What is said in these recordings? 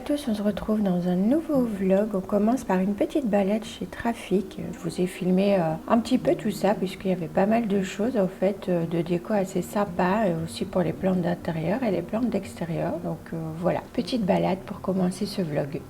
tous, on se retrouve dans un nouveau vlog. On commence par une petite balade chez Trafic. Je vous ai filmé un petit peu tout ça puisqu'il y avait pas mal de choses en fait, de déco assez sympa, aussi pour les plantes d'intérieur et les plantes d'extérieur. Donc voilà, petite balade pour commencer ce vlog.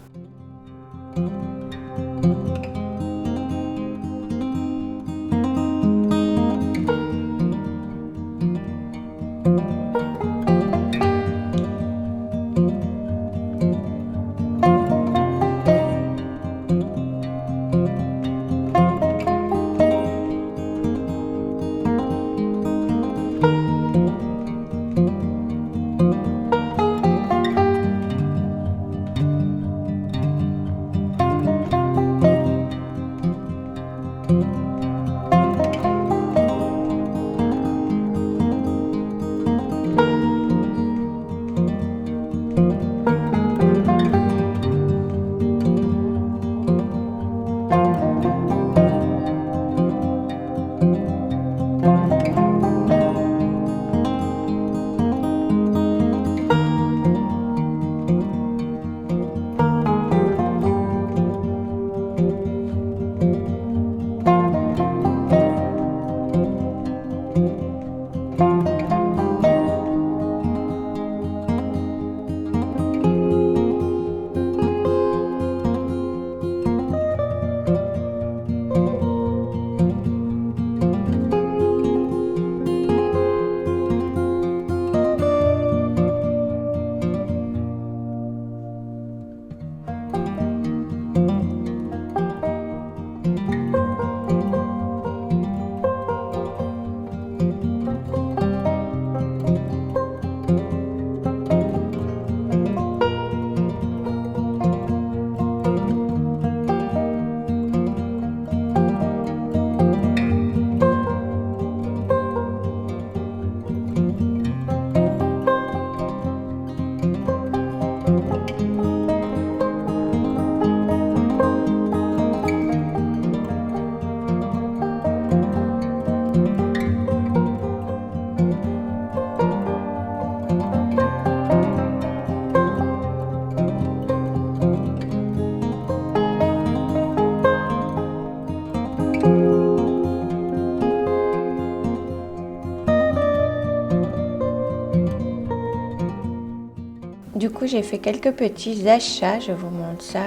Du coup, j'ai fait quelques petits achats, je vous montre ça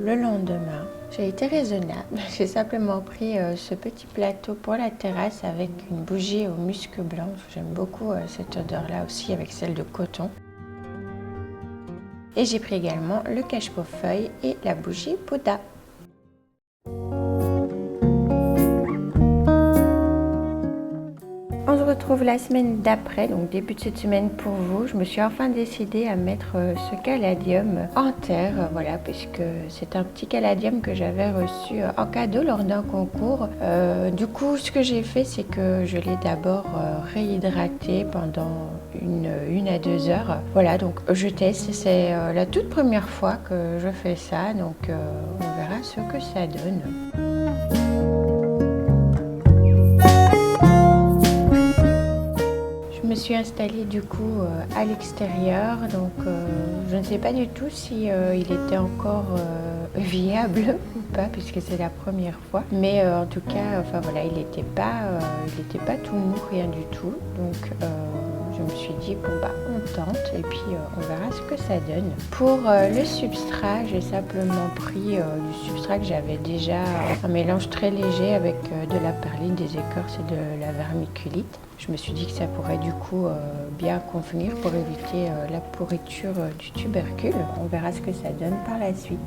le lendemain. J'ai été raisonnable, j'ai simplement pris ce petit plateau pour la terrasse avec une bougie au musc blanc. J'aime beaucoup cette odeur-là aussi avec celle de coton. Et j'ai pris également le cache-pot-feuille et la bougie Bouddha. On se retrouve la semaine d'après, donc début de cette semaine pour vous. Je me suis enfin décidée à mettre ce caladium en terre, voilà, puisque c'est un petit caladium que j'avais reçu en cadeau lors d'un concours. Du coup, ce que j'ai fait, c'est que je l'ai d'abord réhydraté pendant une à 2 heures. Voilà, donc je teste, c'est la toute première fois que je fais ça, donc on verra ce que ça donne. Je me suis installée du coup à l'extérieur, donc je ne sais pas du tout si il était encore viable ou pas puisque c'est la première fois, mais en tout cas, enfin voilà, il n'était pas tout mou, rien du tout, donc je me suis dit bon bah on tente et puis on verra ce que ça donne. Pour le substrat, j'ai simplement pris du substrat que j'avais déjà, un mélange très léger avec de la perline, des écorces et de la vermiculite. Je me suis dit que ça pourrait du coup bien convenir pour éviter la pourriture du tubercule. On verra ce que ça donne par la suite.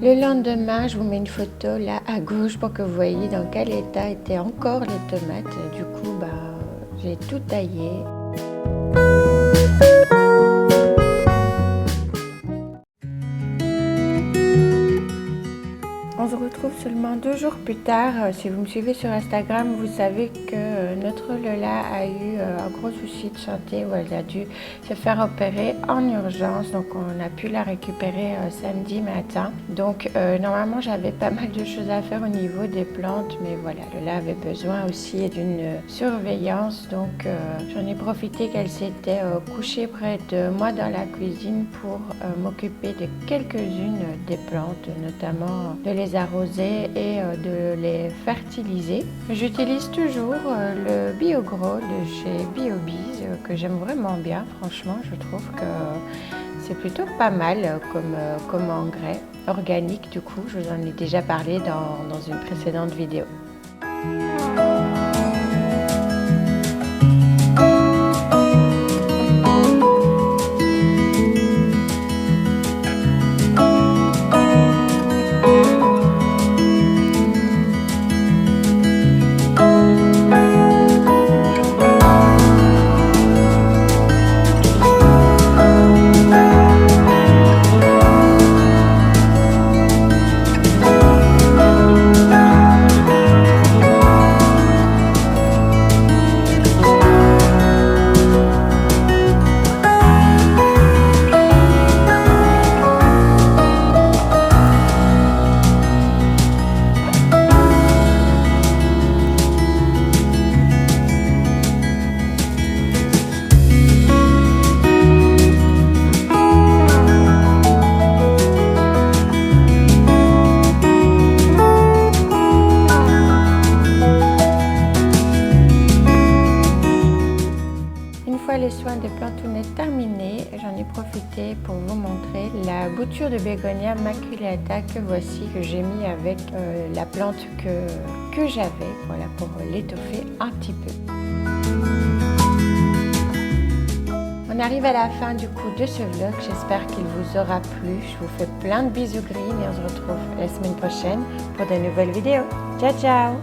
Le lendemain, je vous mets une photo là à gauche pour que vous voyez dans quel état étaient encore les tomates. Du coup, j'ai tout taillé. On se retrouve seulement 2 jours plus tard. Si vous me suivez sur Instagram, vous savez que notre Lola a eu un gros souci de santé où elle a dû se faire opérer en urgence. Donc on a pu la récupérer samedi matin. Donc normalement j'avais pas mal de choses à faire au niveau des plantes, mais voilà, Lola avait besoin aussi d'une surveillance. Donc j'en ai profité qu'elle s'était couchée près de moi dans la cuisine pour m'occuper de quelques-unes des plantes, notamment de les arroser et de les fertiliser. J'utilise toujours le BioGro de chez BioBees que j'aime vraiment bien. Franchement, je trouve que c'est plutôt pas mal comme engrais organique. Du coup, je vous en ai déjà parlé dans une précédente vidéo. Les soins des plantounettes terminés, j'en ai profité pour vous montrer la bouture de bégonia maculata que voici, que j'ai mis avec la plante que j'avais, voilà, pour l'étoffer un petit peu. On arrive à la fin du coup de ce vlog, j'espère qu'il vous aura plu. Je vous fais plein de bisous green et on se retrouve la semaine prochaine pour de nouvelles vidéos. Ciao ciao!